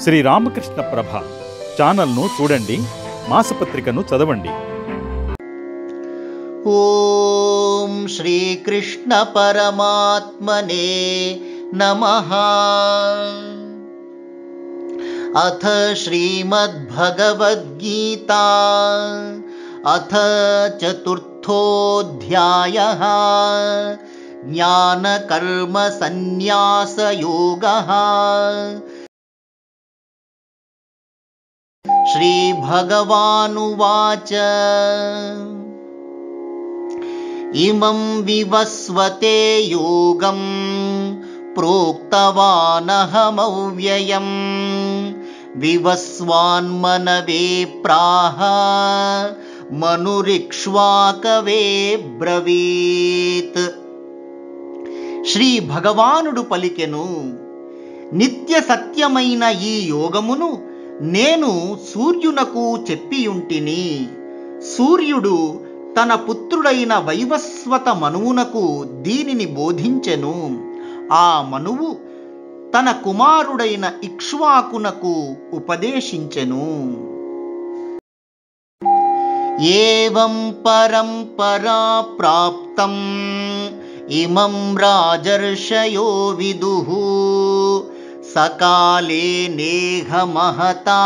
శ్రీ రామకృష్ణ ప్రభ ఛానల్ను చూడండి, మాసపత్రికను చదవండి. ఓం శ్రీకృష్ణ పరమాత్మనే నమః. అథ శ్రీమద్భగవద్గీతా అథ చతుర్థోऽధ్యాయః జ్ఞానకర్మ సన్యాసయోగః. శ్రీభగవానువాచ ఇమం వివస్వతే యోగం ప్రోక్తవానహమవ్యయం వివస్వాన్మనవే ప్రాహ మనురిక్ష్వాకవే బ్రవీత్. శ్రీ భగవానుడు పలికెను, నిత్య సత్యమైన ఈ యోగమును నేను సూర్యునకు చెప్పియుంటిని. సూర్యుడు తన పుత్రుడైన వైవస్వత మనువునకు దీనిని బోధించెను. ఆ మనువు తన కుమారుడైన ఇక్ష్వాకునకు ఉపదేశించెను. ఏవం పరంపరా ప్రాప్తం ఇమం రాజర్షయో విదుః సకాలే నేహ మహతా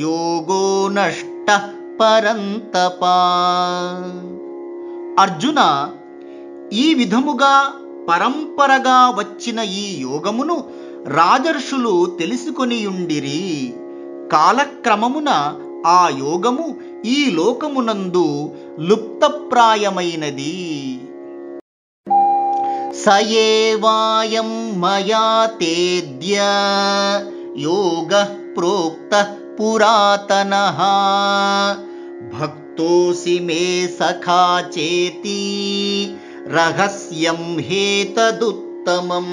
యోగో నష్టః పరంతప. అర్జున, ఈ విధముగా పరంపరగా వచ్చిన ఈ యోగమును రాజర్షులు తెలుసుకొనియుండిరి. కాలక్రమమున ఆ యోగము ఈ లోకమునందు లుప్తప్రాయమైనది. సయేవాయం మయా తేద్య యోగః ప్రోక్తః పురాతనః భక్తోసి మే సఖా చేతి రహస్యం హేతదుత్తమం.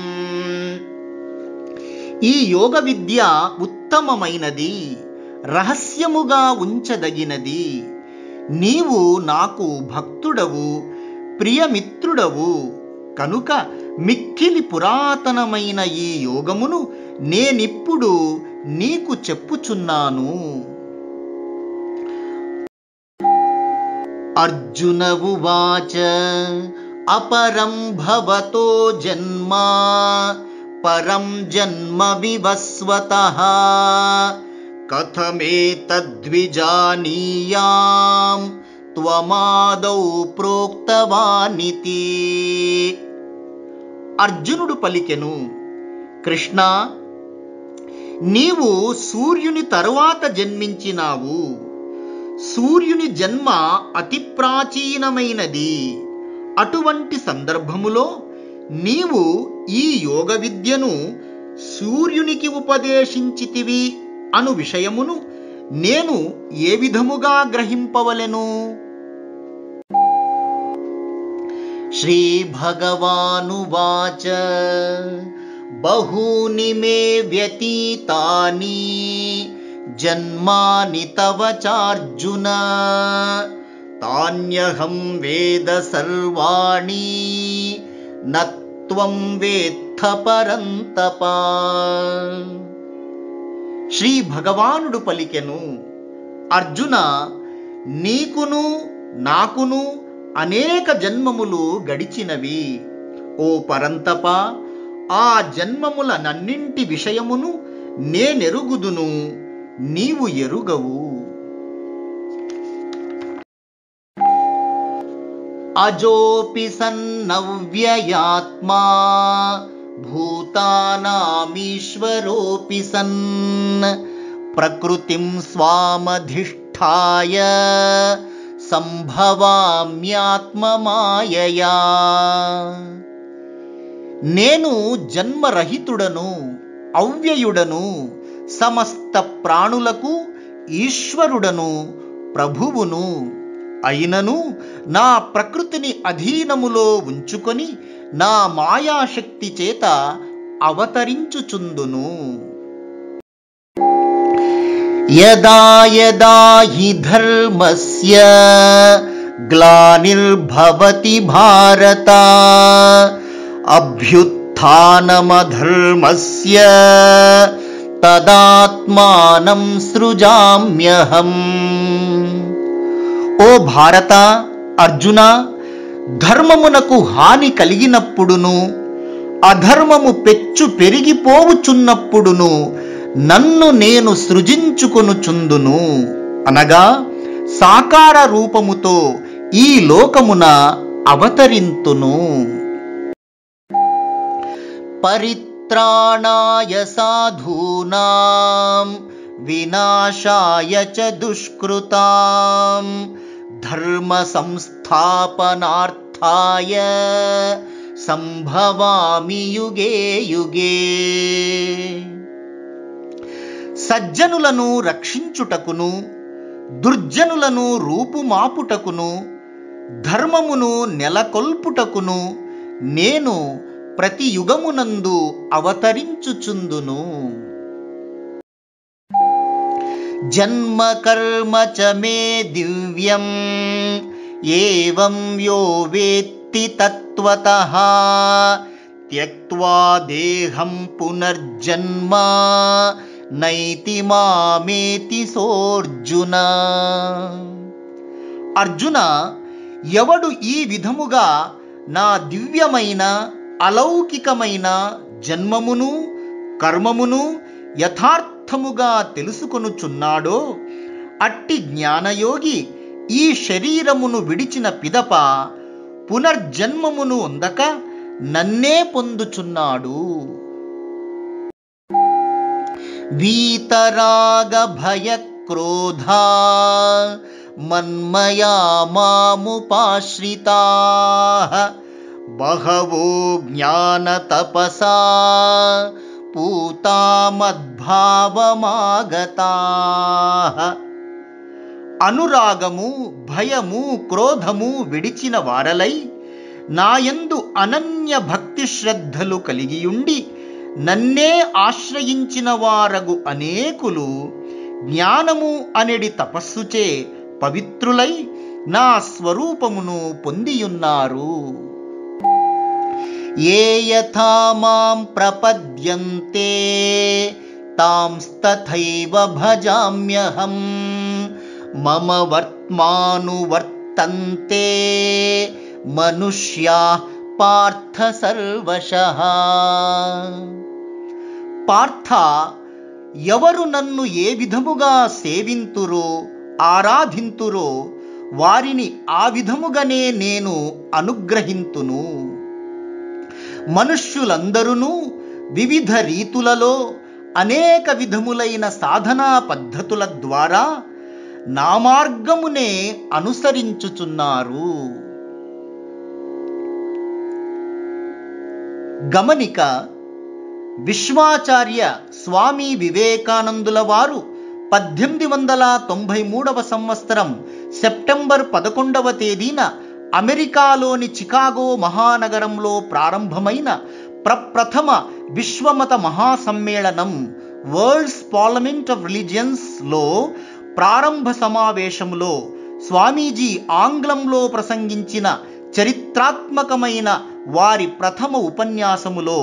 ఈ యోగ విద్య ఉత్తమమైనది, రహస్యముగా ఉంచదగినది. నీవు నాకు భక్తుడవు, ప్రియమిత్రుడవు కనుక మిక్కిలి పురాతనమైన ఈ యోగమును నేనిప్పుడు నీకు చెప్పుచున్నాను. అర్జున ఉవాచ అపరం భవతో జన్మ పరం జన్మ వివస్వతః కథమేతద్విజానీయాం త్వమాదౌ ప్రోక్తవానితి. అర్జునుడు పలికెను, కృష్ణ, నీవు సూర్యుని తరువాత జన్మించినావు. సూర్యుని జన్మ అతి ప్రాచీనమైనది. అటువంటి సందర్భములో నీవు ఈ యోగ విద్యను సూర్యునికి ఉపదేశించితివి అను విషయమును నేను ఏ విధముగా గ్రహింపవలెను? శ్రీ భగవానువాచ బహూని మే వ్యతీతాని జన్మాని తవ చార్జున తాన్యహం వేద సర్వాణి నత్వం వేత్థ పరంతప. శ్రీ భగవానుడు పలికెను, అర్జున, నీకును నాకును అనేక జన్మములు గడిచినవి. ఓ పరంతప, ఆ జన్మములనన్నింటి విషయమును నేనెరుగుదును, నీవు ఎరుగవు. అజోపి సన్నవ్యయాత్మా భూతానామీశ్వరోపి సన్ ప్రకృతిం స్వామధిష్ఠాయ సంభవామ్యాత్మమాయయా. నేను జన్మరహితుడను, అవ్యయుడను, సమస్త ప్రాణులకు ఈశ్వరుడను, ప్రభువును అయినను నా ప్రకృతిని అధీనములో ఉంచుకొని నా మాయాశక్తి చేత అవతరించుచుందును. యదా యదా హి ధర్మస్య గ్లానిర్భవతి భారత అభ్యుత్థానమధర్మస్య తదాత్మానం సృజామ్యహం. ఓ భారత, అర్జున, ధర్మమునకు హాని కలిగినప్పుడును అధర్మము పెచ్చు పెరిగిపోవుచున్నప్పుడును నన్ను నేను సృజించుకొనుచుందును, అనగా సాకార రూపముతో ఈ లోకమున అవతరింతును. పరిత్రాణాయ సాధూనాం వినాశాయ చ దుష్కృతాం ధర్మ సంస్థాపనార్థాయ సంభవామి యుగే యుగే. సజ్జనులను రక్షించుటకును దుర్జనులను రూపుమాపుటకును ధర్మమును నెలకొల్పుటకును నేను ప్రతి యుగమునందు అవతరించుచుందును. జన్మ కర్మ చ మే దివ్యం ఏవం యో వేత్తి తత్వతః త్యక్త్వా దేహం పునర్జన్మ నైతి మామేతి సోర్జున. అర్జున, ఎవడు ఈ విధముగా నా దివ్యమైన అలౌకికమైన జన్మమును కర్మమును యథార్థముగా తెలుసుకొనుచున్నాడో అట్టి జ్ఞానయోగి ఈ శరీరమును విడిచిన పిదప పునర్జన్మమును పొందక నన్నే పొందుచున్నాడు. వీతరాగ భయ క్రోధా మన్మయా మాముపాశ్రితాః బహవో జ్ఞాన తపసా పూతా మద్భావమాగతాః. అనురాగము భయము క్రోధము విడిచిన వారలై నాయందు అనన్య భక్తి శ్రద్ధలు కలిగియుండి నన్నే ఆశ్రయించిన వారగు అనేకులు జ్ఞానము అనెడి తపస్సుచే పవిత్రులై నా స్వరూపమును పొందియున్నారు. ఏ యథా మాం ప్రపద్యంతే తాంస్తథైవ భజామ్యహం మమ వర్త్మానువర్తంతే మనుష్యాః పార్థ సర్వశః. పార్థ, ఎవరు నన్ను ఏ విధముగా సేవింతురో ఆరాధింతురో వారిని ఆ విధముగానే నేను అనుగ్రహింతును. మనుష్యులందరూ వివిధ రీతులలో అనేక విధములైన సాధనా పద్ధతుల ద్వారా నా మార్గమునే అనుసరించుచున్నారు. గమనిక: విశ్వాచార్య స్వామి వివేకానందుల వారు 1893 సంవత్సరం సెప్టెంబర్ 11వ తేదీన అమెరికాలోని చికాగో మహానగరంలో ప్రారంభమైన ప్రప్రథమ విశ్వమత మహాసమ్మేళనం వరల్డ్స్ పార్లమెంట్ ఆఫ్ రిలీజియన్స్లో ప్రారంభ సమావేశంలో స్వామీజీ ఆంగ్లంలో ప్రసంగించిన చరిత్రాత్మకమైన వారి ప్రథమ ఉపన్యాసములో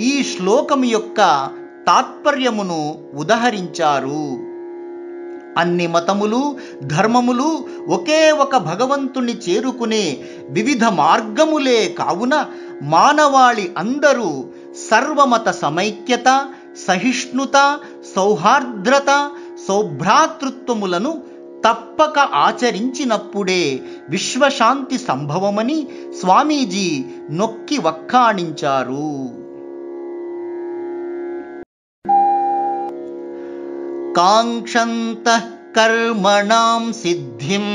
ఈ శ్లోకం యొక్క తాత్పర్యమును ఉదహరించారు. అన్ని మతములు ధర్మములు ఒకే ఒక భగవంతుని చేరుకునే వివిధ మార్గములే కావున మానవాళి అందరూ సర్వమత సమైక్యత, సహిష్ణుత, సౌహార్ద్రత, సౌభ్రాతృత్వములను తప్పక ఆచరించినప్పుడే విశ్వశాంతి సంభవమని స్వామీజీ నొక్కి వక్కాణించారు. కాంక్షంతః కర్మణాం సిద్ధిం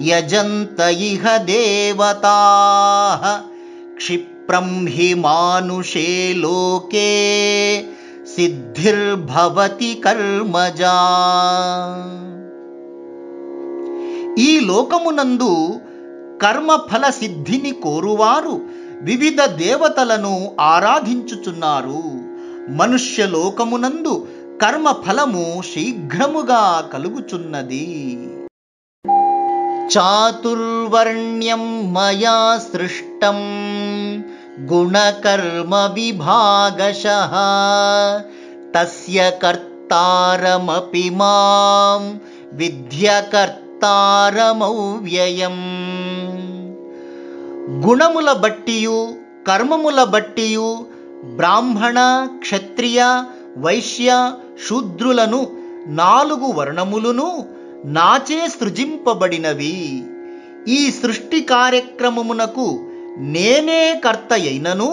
యజంత ఇహ దేవతాః క్షిప్రం హి మానుషే లోకే సిద్ధిర్భవతి కర్మజా. ఈ లోకమునందు కర్మఫల సిద్ధిని కోరువారు వివిధ దేవతలను ఆరాధించుచున్నారు. మనుష్య లోకమునందు కర్మఫలము శీఘ్రముగా కలుగుచున్నది. చాతుర్వర్ణ్యం మయా సృష్టం గుణకర్మ విభాగశః తస్య కర్తారమపి మాం విద్య కర్తారమవ్యయం. గుణముల బట్టియు కర్మముల బట్టియు బ్రాహ్మణ క్షత్రియ వైశ్య శూద్రులను 4 వర్ణములను నాచే సృజింపబడినవి. ఈ సృష్టి కార్యక్రమమునకు నేనే కర్త అయినను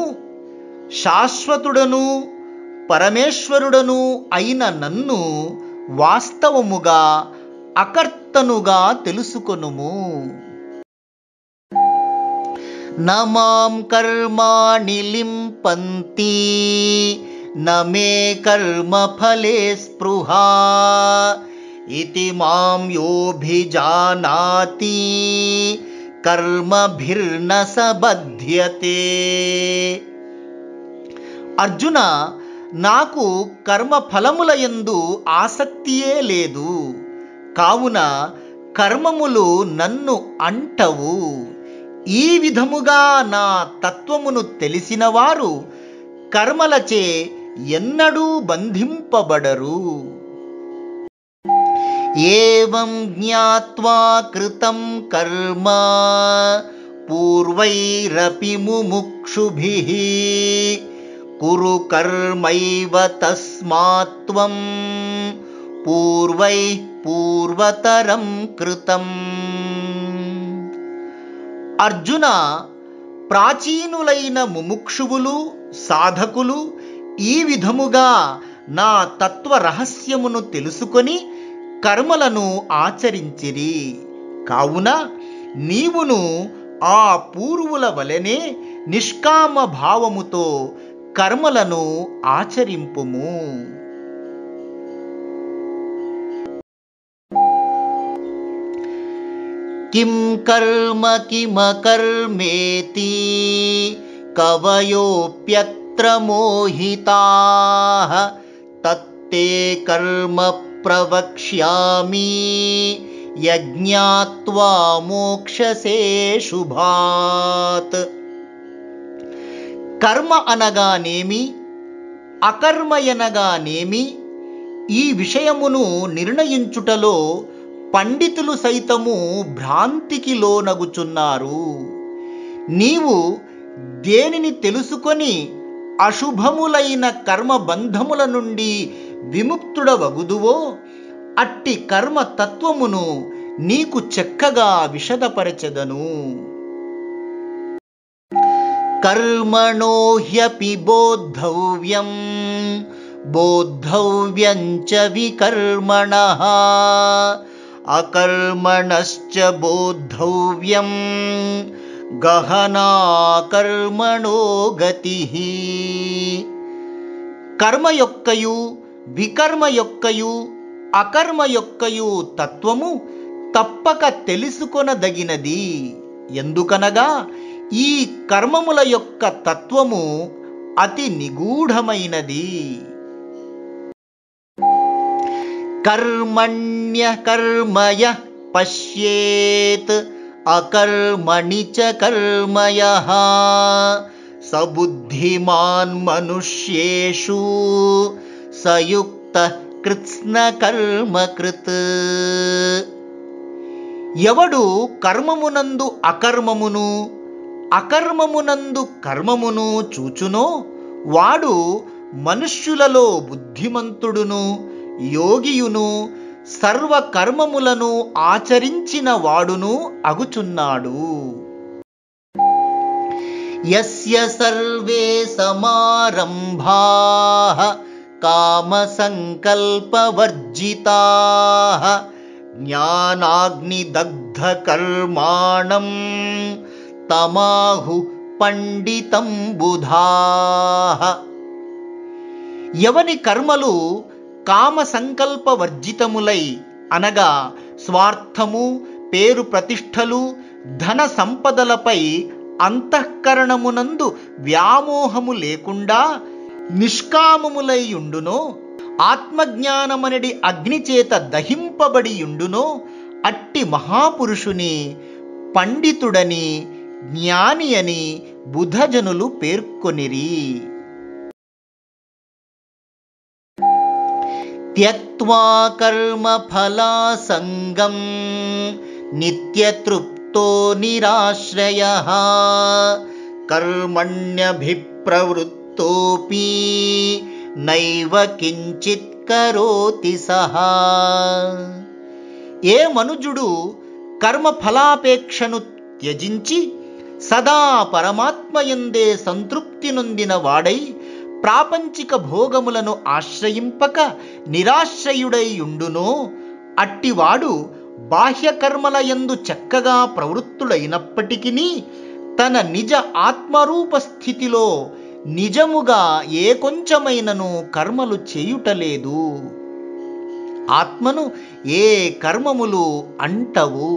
శాశ్వతుడను పరమేశ్వరుడను అయిన నన్ను వాస్తవముగా అకర్తనుగా తెలుసుకొనుము. నమాం కర్మాణి లింపంతి నమే కర్మఫలే స్పృహా ఇతి మాం యోభిజానాతి కర్మభిర్న సబధ్యతే. అర్జున, నాకు కర్మఫలముల యందు ఆసక్తియే లేదు, కావున కర్మములు నన్ను అంటవు. ఈ విధముగా నా తత్వమును తెలిసినవారు కర్మలచే ఎన్నడూ బంధింపబడరు. ఏవం జ్ఞాత్వా కృతం కర్మ పూర్వైరపి ముముక్షుభిః కురు కర్మైవ తస్మాత్ త్వం పూర్వైః పూర్వతరం కృతం. అర్జున, ప్రాచీనులైన ముముక్షువులు సాధకులు ఈ విధముగా నా తత్వ రహస్యమును తెలుసుకొని కర్మలను ఆచరించిరి. కావున నీవును ఆ పూర్వుల వలెనే నిష్కామ భావముతో కర్మలను ఆచరింపుము. కిం కర్మ కిమకర్మేతి కవయోప్యత్ర మోహితాః తత్తే కర్మ ప్రవక్ష్యామి యజ్ఞాత్వా మోక్షసే శుభాత్. కర్మ అనగానేమి అకర్మయనగానేమి ఈ విషయమును నిర్ణయించుటలో పండితులు సైతము భ్రాంతికి లోనగుచున్నారు. నీవు దేనిని తెలుసుకొని అశుభములైన కర్మబంధముల నుండి విముక్తుడవగుదువో అట్టి కర్మ తత్వమును నీకు చక్కగా విశదపరచెదను. కర్మణో హ్యపి బోద్ధవ్యం బోద్ధవ్యం చ వికర్మణః అకర్మణశ్చ బోద్ధవ్యం గహనా కర్మణో గతిః. కర్మ యొక్కయు వికర్మ యొక్కయు అకర్మ యొక్కయు తత్వము తప్పక తెలుసుకొనదగినది. ఎందుకనగా ఈ కర్మముల యొక్క తత్వము అతి నిగూఢమైనది. కర్మణ్యకర్మయః పశ్యేత్ అకర్మణి చ కర్మయః సబుద్ధిమాన్ మనుష్యేషు సయుక్తః కృత్స్న కర్మకృత్. ఎవడు కర్మమునందు అకర్మమును అకర్మమునందు కర్మమును చూచునో వాడు మనుష్యులలో బుద్ధిమంతుడును యోగియును సర్వకర్మములను ఆచరించిన వాడును అగుచున్నాడు. యస్య సర్వే సమారంభాః కామసంకల్పవర్జితాః జ్ఞానాగ్నిదగ్ధకర్మాణం తమాహు పండితం బుధాః. ఎవని కర్మలు కామ సంకల్ప వర్జితములై అనగా స్వార్థము పేరు ప్రతిష్టలు ధన సంపదలపై అంతఃకరణమునందు వ్యామోహము లేకుండా నిష్కామములైయుండునో ఆత్మజ్ఞానమనడి అగ్నిచేత దహింపబడియుండునో అట్టి మహాపురుషుని పండితుడని జ్ఞాని అని బుధజనులు పేర్కొనిరి. త్యక్త్వా కర్మఫలాసంగం నిత్యతృప్తో నిరాశ్రయః కర్మణ్యభిప్రవృత్తోపి నైవ కించిత్ కరోతి సహా. ఏ మనుజుడు కర్మఫలాపేక్షను త్యజించి సదా పరమాత్మయందే సంతృప్తి నొందిన వాడై ప్రాపంచిక భోగములను ఆశ్రయింపక నిరాశ్రయుడై ఉండునో అట్టివాడు బాహ్యకర్మల యందు చక్కగా ప్రవృత్తుడైనప్పటికీ తన నిజ ఆత్మరూప స్థితిలో నిజముగా ఏ కొంచెమైనను కర్మలు చేయుటలేదు. ఆత్మను ఏ కర్మములు అంటవు.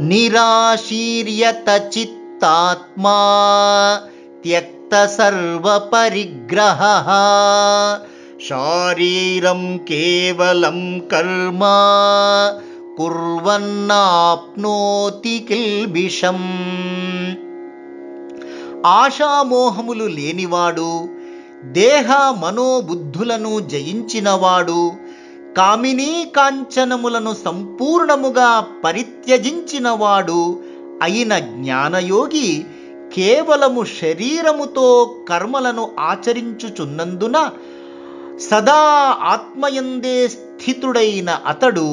నిరాశీర్యత చిత్తాత్మా త్యక్త సర్వపరిగ్రహః శారీరం కేవలం కర్మ కుర్వన్నాప్నోతి కిల్బిషం. ఆశామోహములు లేనివాడు, దేహ మనోబుద్ధులను జయించినవాడు, కామినీ కాంచనములను సంపూర్ణముగా పరిత్యజించినవాడు అయిన జ్ఞానయోగి కేవలము శరీరముతో కర్మలను ఆచరించుచున్నందున సదా ఆత్మయందే స్థితుడైన అతడు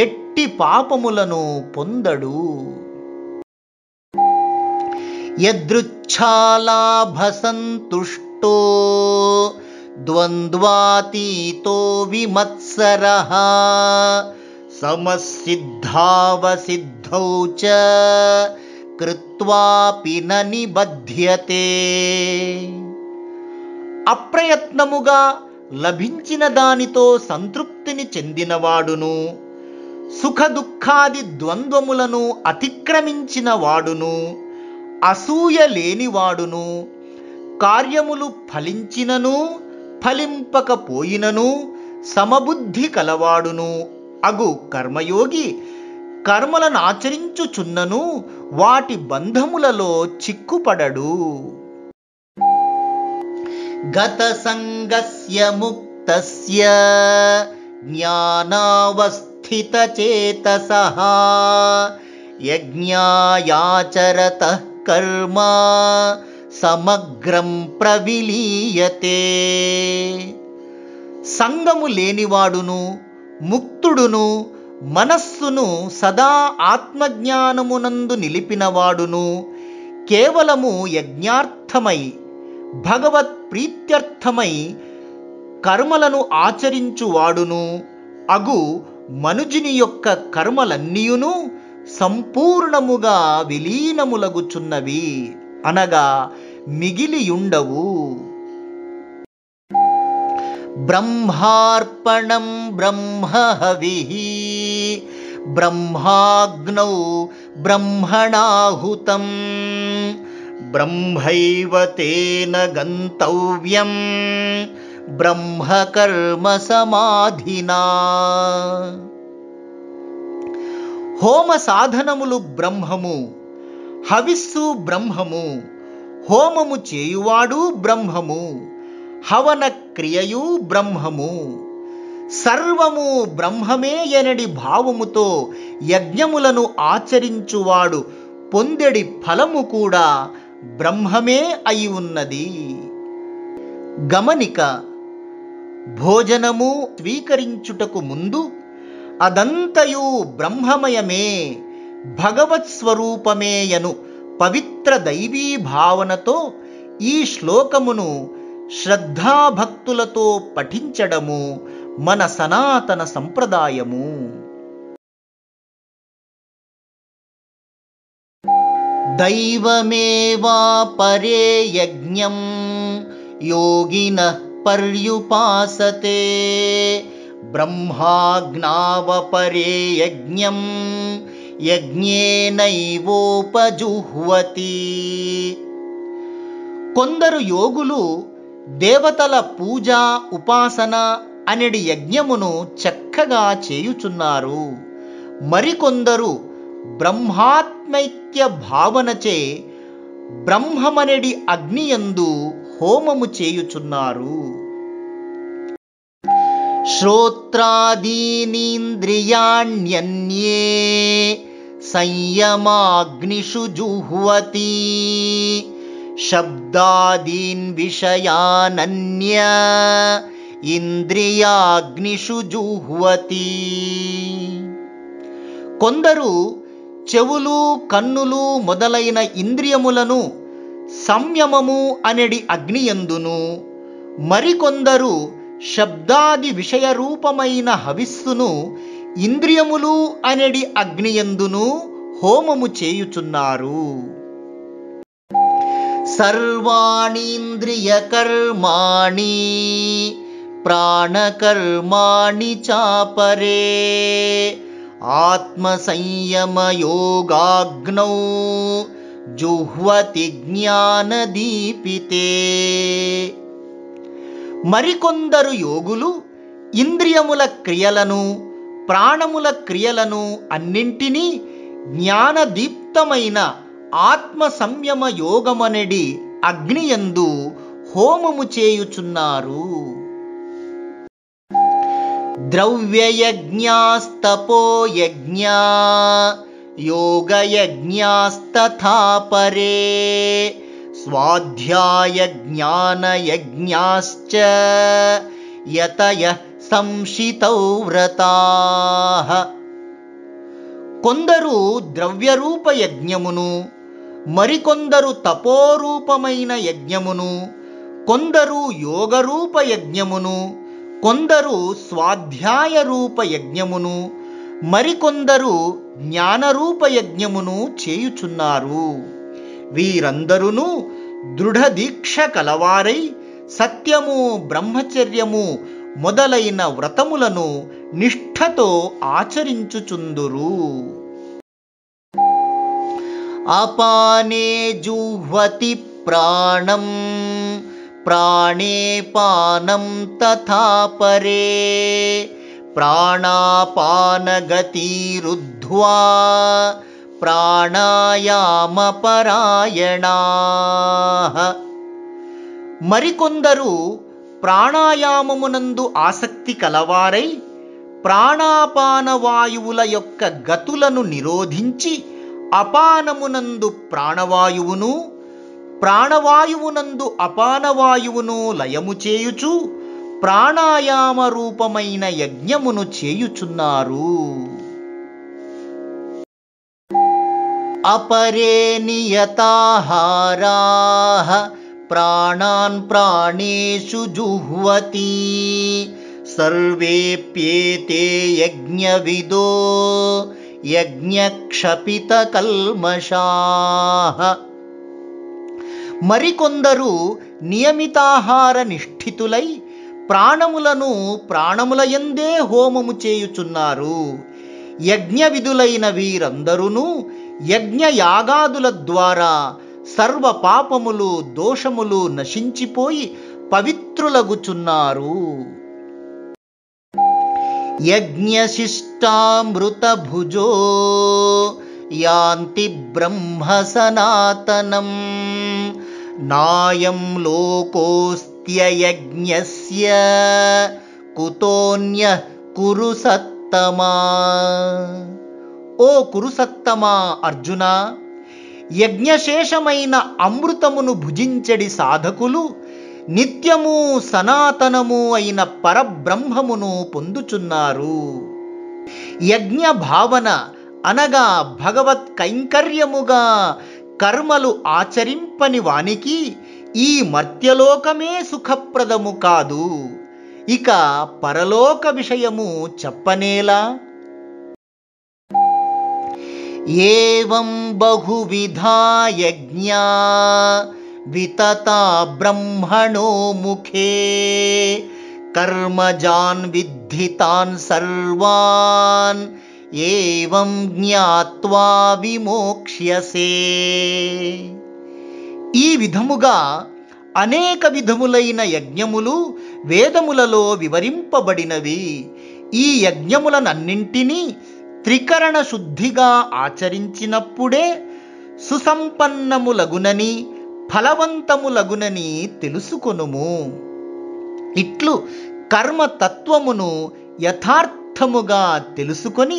ఎట్టి పాపములను పొందడు. యదృచ్ఛాలాభసంతుష్టో ద్వంద్వాతీతో విమత్సరః సమసిద్ధావసిద్ధౌ చ కృత్వాపి న నిబధ్యతే. అప్రయత్నముగా లభించిన దానితో సంతృప్తిని చెందినవాడును, సుఖదుఖాది ద్వంద్వములను అతిక్రమించిన వాడును, అసూయ లేనివాడును, కార్యములు ఫలించినను ఫలింపకపోయినను సమబుద్ధి కలవాడును అగు కర్మయోగి కర్మలను ఆచరించుచున్నను వాటి బంధములలో చిక్కుపడడు. గత సంగస్య ముక్తస్య జ్ఞానావస్థిత చేతసః యజ్ఞాయాచరతః కర్మ సమగ్రం ప్రవిలీయతే. సంగము లేనివాడును, ముక్తుడును, మనస్సును సదా ఆత్మజ్ఞానమునందు నిలిపినవాడును, కేవలము యజ్ఞార్థమై భగవత్ ప్రీత్యర్థమై కర్మలను ఆచరించువాడును అగు మనుజుని యొక్క కర్మలన్నీయును సంపూర్ణముగా విలీనములగుచున్నవి, అనగా మిగిలియుండవు. బ్రహ్మార్పణం బ్రహ్మహవిః బ్రహ్మాగ్నౌ బ్రహ్మణాహుతం బ్రహ్మైవ తేన గంతవ్యం బ్రహ్మకర్మ సమాధినా. హోమ సాధనములు బ్రహ్మము, హవిస్సు బ్రహ్మము, హోమము చేయువాడు బ్రహ్మము, హవన క్రియయు బ్రహ్మము, సర్వము బ్రహ్మమే ఎనడి భావముతో యజ్ఞములను ఆచరించువాడు పొందెడి ఫలము కూడా బ్రహ్మమే అయి ఉన్నది. గమనిక: భోజనము స్వీకరించుటకు ముందు అదంతయు బ్రహ్మమయమే, భగవత్ స్వరూపమేయను పవిత్ర దైవీ భావనతో ఈ శ్లోకమును శ్రద్ధాభక్తులతో పఠించడము మన సనాతన సంప్రదాయము. దైవమేవా పరే యజ్ఞం యోగినః పర్యుపాసతే బ్రహ్మాజ్ఞావపరే యజ్ఞం యజ్ఞేనైవోపజుహ్వతి. కొందరు యోగులు దేవతల పూజ, ఉపాసన అనడి యజ్ఞమును చక్కగా చేయుచున్నారు. మరికొందరు బ్రహ్మాత్మైక్య భావనచే బ్రహ్మమనడి అగ్నియందు హోమము చేయుచున్నారు. శ్రోత్రాదీనింద్రియాణ్యన్యే సంయమాగ్నిషు జుహ్వతి శబ్దాదీన్ విషయానన్య ఇంద్రియాగ్నిషు జుహ్వతి. కొందరు చెవులు, కన్నులు మొదలైన ఇంద్రియములను సంయమము అనెడి అగ్నియందును, మరికొందరు శబ్దాది విషయరూపమైన హవిస్సును ఇంద్రియములు అనెడి అగ్నియందును హోమము చేయుచున్నారు. సర్వాణీంద్రియకర్మాణి ప్రాణకర్మాణి చాపరే ఆత్మసంయమయోగాగ్నౌ జుహ్వతి జ్ఞానదీపితే. మరికొందరు యోగులు ఇంద్రియముల క్రియలను, ప్రాణముల క్రియలను అన్నింటినీ జ్ఞానదీప్తమైన ఆత్మ సంయమ యోగమనెడి అగ్నియందు హోమము చేయుచున్నారు. ద్రవ్యయజ్ఞాస్తపోయజ్ఞా యోగయజ్ఞాస్తథా పరే స్వాధ్యాయజ్ఞానయజ్ఞాశ్చ యతయః సంశితౌ వ్రతాః. కొందరు ద్రవ్యరూప యజ్ఞమును, మరికొందరు తపోరూపమైన యజ్ఞమును, కొందరు యోగరూప యజ్ఞమును, కొందరు స్వాధ్యాయ రూప యజ్ఞమును, మరికొందరు జ్ఞానరూప యజ్ఞమును చేయుచున్నారు. వీరందరూ దృఢ దీక్ష కలవారై సత్యము, బ్రహ్మచర్యము మొదలైన వ్రతములను నిష్ఠతో ఆచరించుచుందురు. అపానే జుహ్వతి ప్రాణం ప్రాణే పానం తథా పరే ప్రాణాపానగతిరుద్ధ్వా ప్రాణాయామపరాయణాః. మరికొందరు ప్రాణాయామమునందు ఆసక్తి కలవారై ప్రాణాపాన వాయువుల యొక్క గతులను నిరోధించి అపానమునందు ప్రాణవాయువును, ప్రాణవాయువునందు అపానవాయువును లయము చేయుచు ప్రాణాయామ రూపమైన యజ్ఞమును చేయుచున్నారు. అపరే నియతాహారాః ప్రాణాన్ ప్రాణేషు జుహ్వతి సర్వేప్యేతే యజ్ఞవిదో యజ్ఞక్షపితకల్మషాః. మరికొందరు నియమితాహార నిష్ఠితులై ప్రాణములను ప్రాణములయందే హోమము చేయుచున్నారు. యజ్ఞవిధులైన వీరందరూ యజ్ఞయాగాదుల ద్వారా సర్వ పాపములు, దోషములు నశించిపోయి పవిత్రులగుచున్నారు. యజ్ఞశిష్టామృతభుజో యాంతి బ్రహ్మ సనాతనం నాయం లోకోస్త్యయజ్ఞస్య కుతోన్యః కురు సత్తమా. ఓ కురుసత్తమా అర్జున, యజ్ఞశేషమైన అమృతమును భుజించడి సాధకులు నిత్యము సనాతనము అయిన పరబ్రహ్మమును పొందుచున్నారు. యజ్ఞ భావన అనగా భగవత్ కైంకర్యముగా కర్మలు ఆచరింపని వానికి ఈ మర్త్యలోకమే సుఖప్రదము కాదు, ఇక పరలోక విషయము చెప్పనేలా. ఏవం బహువిధా యజ్ఞా వితతా బ్రహ్మణో ముఖే కర్మజాన్ విద్ధితాన్ సర్వాన్ ఏవం జ్ఞాత్వా విమోక్ష్యసే. ఈ విధముగా అనేక విధములైన యజ్ఞములు వేదములలో వివరింపబడినవి. ఈ యజ్ఞములనన్నింటినీ త్రికరణ శుద్ధిగా ఆచరించినప్పుడే సుసంపన్నములగునని ఫలవంతములగునని తెలుసుకొనుము. ఇట్లు కర్మతత్వమును యథార్థముగా తెలుసుకొని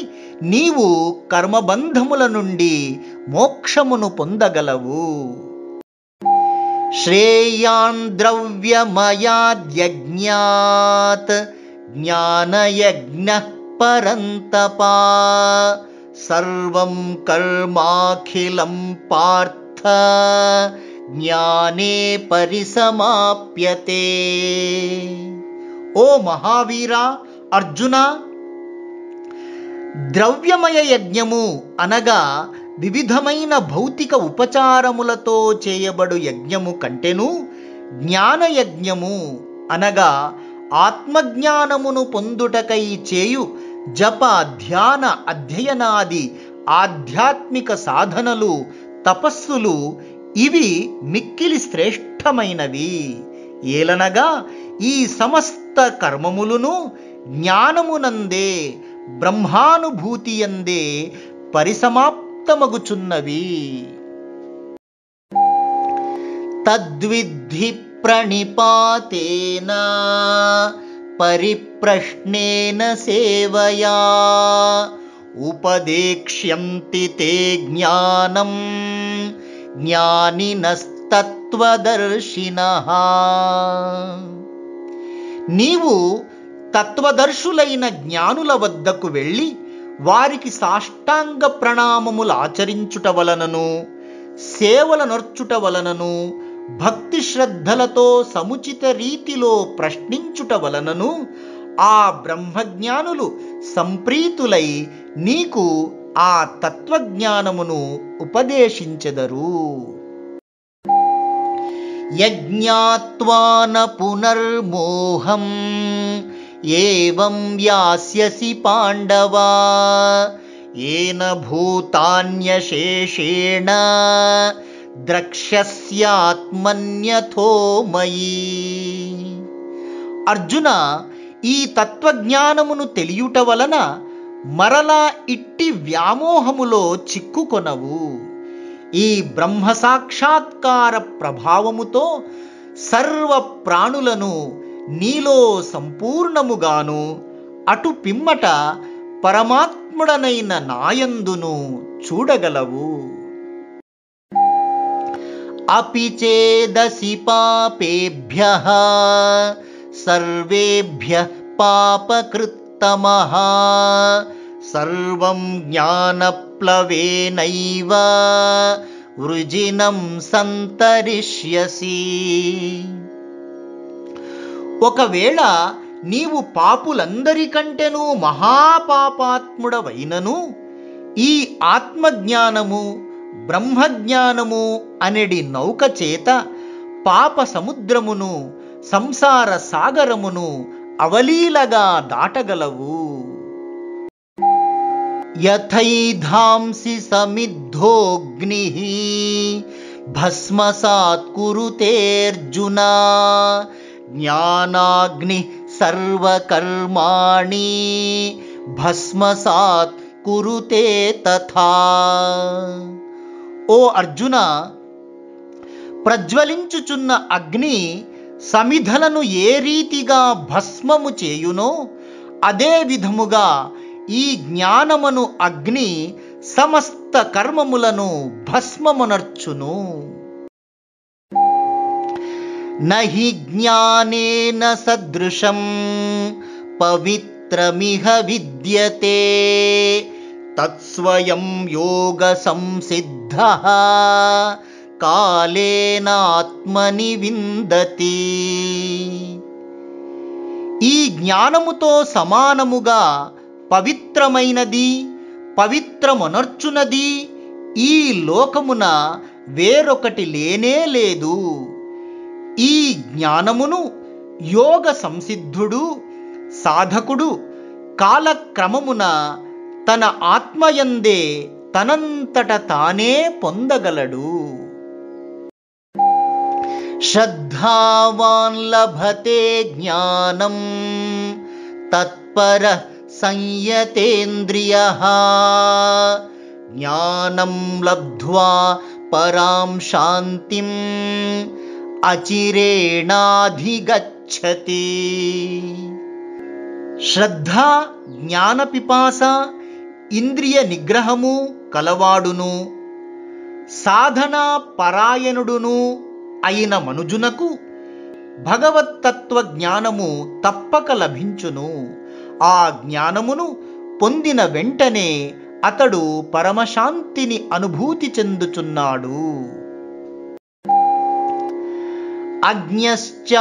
నీవు కర్మబంధముల నుండి మోక్షమును పొందగలవు. శ్రేయాన్ ద్రవ్యమయాద్యజ్ఞాత్ జ్ఞానయజ్ఞః పరంతపా సర్వం కర్మాఖిలం పార్థ జ్ఞానే పరిసమాప్యతే. ఓ మహావీరా అర్జున, ద్రవ్యమయ యజ్ఞము అనగా వివిధమైన భౌతిక ఉపచారములతో చేయబడు యజ్ఞము కంటెను జ్ఞానయజ్ఞము అనగా ఆత్మజ్ఞానమును పొందుటకై చేయు జప ధ్యాన అధ్యయనాది ఆధ్యాత్మిక సాధనలు తపస్సులు ఇవి మిక్కిలి శ్రేష్టమైనవి. ఏలనగా ఈ సమస్త కర్మములను జ్ఞానమునందే బ్రహ్మానుభూతియందే పరిసమాప్తమగుచున్నవి. తద్విద్ధి ప్రణిపాతేన పరిప్రశ్నేన సేవయా ఉపదేక్ష్యంతి తే జ్ఞానం జ్ఞానినస్తత్వదర్శినః. నీవు తత్వదర్శులైన జ్ఞానుల వద్దకు వెళ్ళి వారికి సాష్టాంగ ప్రణామములు ఆచరించుట వలనను సేవల నర్చుట వలనను భక్తి శ్రద్ధలతో సముచిత రీతిలో ప్రశ్నించుట వలనను ఆ బ్రహ్మజ్ఞానులు సంప్రీతులై నీకు ఆ తత్వజ్ఞానమును ఉపదేశించెదరు. యజ్ఞాత్వా న పునర్మోహం ఏవం యాస్యసి పాండవా ఏన భూతాన్యశేషేణ ద్రక్ష్యస్యాత్మన్యథో మయి. అర్జున, ఈ తత్వజ్ఞానమును తెలియుట వలన మరలా ఇట్టి వ్యామోహములో చిక్కుకొనవు. ఈ బ్రహ్మ సాక్షాత్కార ప్రభావముతో సర్వ ప్రాణులను నీలో సంపూర్ణముగాను అటు పిమ్మట పరమాత్ముడనైన నాయందును చూడగలవు. అపి చేదసి పాపేభ్యః సర్వేభ్యః పాపకృత్తమః సర్వం జ్ఞానప్లవేనైవ వృజినం సంతరిష్యసి. ఒకవేళ నీవు పాపులందరికంటేనూ మహాపాపాత్ముడవైనను ఈ ఆత్మజ్ఞానము బ్రహ్మజ్ఞానము అనెడి నౌక చేత పాప సముద్రమును సంసార సాగరమును అవలీలగా దాటగలవు. యథైధాంసి సమిద్ధోగ్నిః భస్మసాత్ కురుతేర్జున జ్ఞానాగ్నిః సర్వకర్మాణి భస్మసాత్ కురుతే తథా. ఓ అర్జున, ప్రజ్వలించుచున్న అగ్ని సమిధలను ఏ రీతిగా భస్మము చేయునో అదే విధముగా ఈ జ్ఞానమును అగ్ని సమస్త కర్మములను భస్మమునర్చును. నహి జ్ఞానేన సదృశం పవిత్రమిహ విద్యతే తత్స్వయం యోగ సంసిద్ధః కాలేనాత్మని విందతి. ఈ జ్ఞానముతో సమానముగా పవిత్రమైనది పవిత్రమనర్చునది ఈ లోకమున వేరొకటి లేనే లేదు. ఈ జ్ఞానమును యోగ సంసిద్ధుడు సాధకుడు కాలక్రమమున తన ఆత్మయందే తనంతట తానే పొందగలడు. శ్రద్ధావాన్ లభతే జ్ఞానం తత్పర సంయతేంద్రియః జ్ఞానం లబ్ధ్వా పరాం శాంతిం అచిరేణాధిగచ్చతి. గచ్చతి. శ్రద్ధ, జ్ఞానపిపాస, ఇంద్రియ నిగ్రహము కలవాడును సాధనా పరాయణుడును అయిన మనుజునకు భగవత్తత్వ జ్ఞానము తప్పక లభించును. ఆ జ్ఞానమును పొందిన వెంటనే అతడు పరమశాంతిని అనుభూతి చెందుచున్నాడు. అజ్ఞశ్చ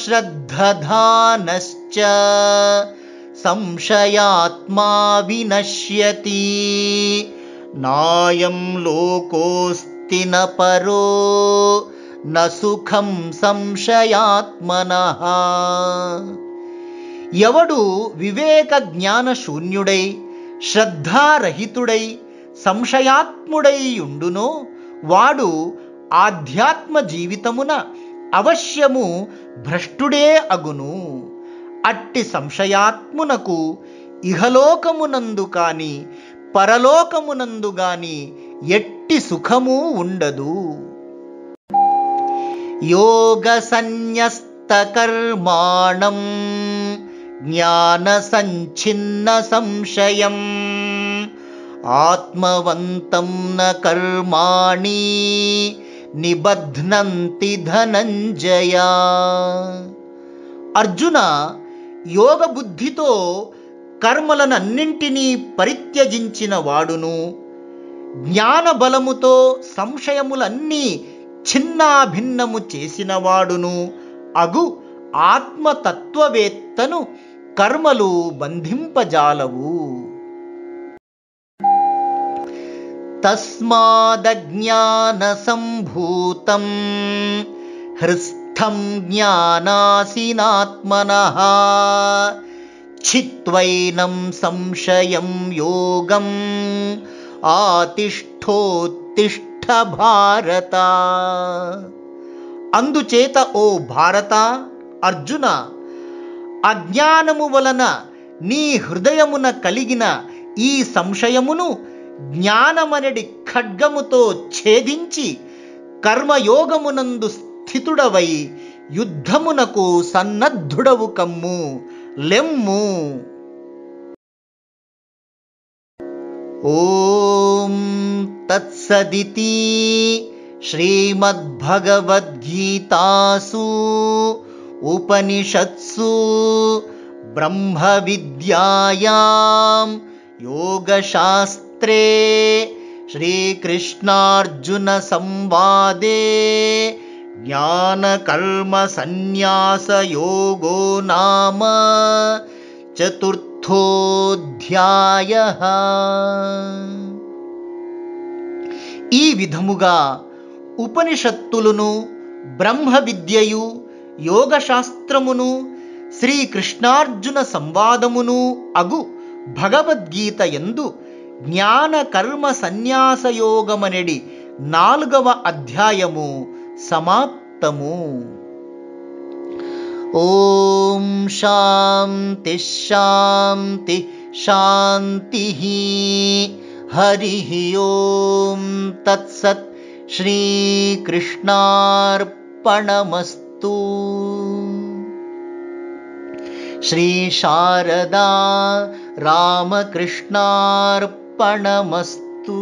శ్రద్ధధానశ్చ సంశయాత్మా వినశ్యతి. నాయం లోకోస్తి న పరో న సుఖం సంశయాత్మనః. ఎవడు వివేక జ్ఞాన శూన్యుడై శ్రద్ధారహితుడై సంశయాత్ముడై ఉండునో వాడు ఆధ్యాత్మ జీవితమున అవశ్యము భ్రష్టుడే అగును. అట్టి సంశయాత్మునకు ఇహలోకమునందు కాని పరలోకమునందు గాని ఎట్టి సుఖము ఉండదు. యోగ సన్యస్త కర్మాణం జ్ఞాన సంఛిన్న సంశయం ఆత్మవంతం న కర్మాణి నిబధ్నంతి ధనంజయ. అర్జున, యోగ బుద్ధితో కర్మలనన్నింటినీ పరిత్యజించిన వాడును జ్ఞాన బలముతో సంశయములన్నీ ఛిన్నాభిన్నము చేసిన వాడును అగు ఆత్మతత్వవేత్తను కర్మలు బంధింపజాలవు. తస్మాదజ్ఞాన సంభూతం హృస్థం జ్ఞానాసీనాత్మనః చిత్వైనం సంశయం యోగం ఆతిష్ఠోత్తిష్ఠ భారత. అందుచేత ఓ భారత, అర్జున, అజ్ఞానము వలన నీ హృదయమున కలిగిన ఈ సంశయమును జ్ఞానమనడి ఖడ్గముతో ఛేదించి కర్మయోగమునందు స్థితుడవై యుద్ధమునకు సన్నద్ధుడవు కమ్ము, లెమ్ము. ఓం తత్సదితి శ్రీమద్భగవద్గీతాసు ఉపనిషత్సు బ్రహ్మ విద్యాయాం యోగశాస్త్రే శ్రీకృష్ణార్జున సంవాదే జ్ఞానకర్మ సన్యాస యోగో నామ చతుర్థోధ్యాయః. ఈ విధముగా ఉపనిషత్తులను బ్రహ్మ విద్యయు యోగశాస్త్రమును శ్రీకృష్ణార్జున సంవాదమును అగు భగవద్గీత యందు జ్ఞాన కర్మ సన్యాసయోగమనెడి 4వ అధ్యాయము సమాప్తము. ఓం శాంతి శాంతి శాంతి. హరి ఓం తత్సత్. శ్రీకృష్ణార్పణమస్తు. శ్రీ శారదా రామకృష్ణార్పణమస్తు.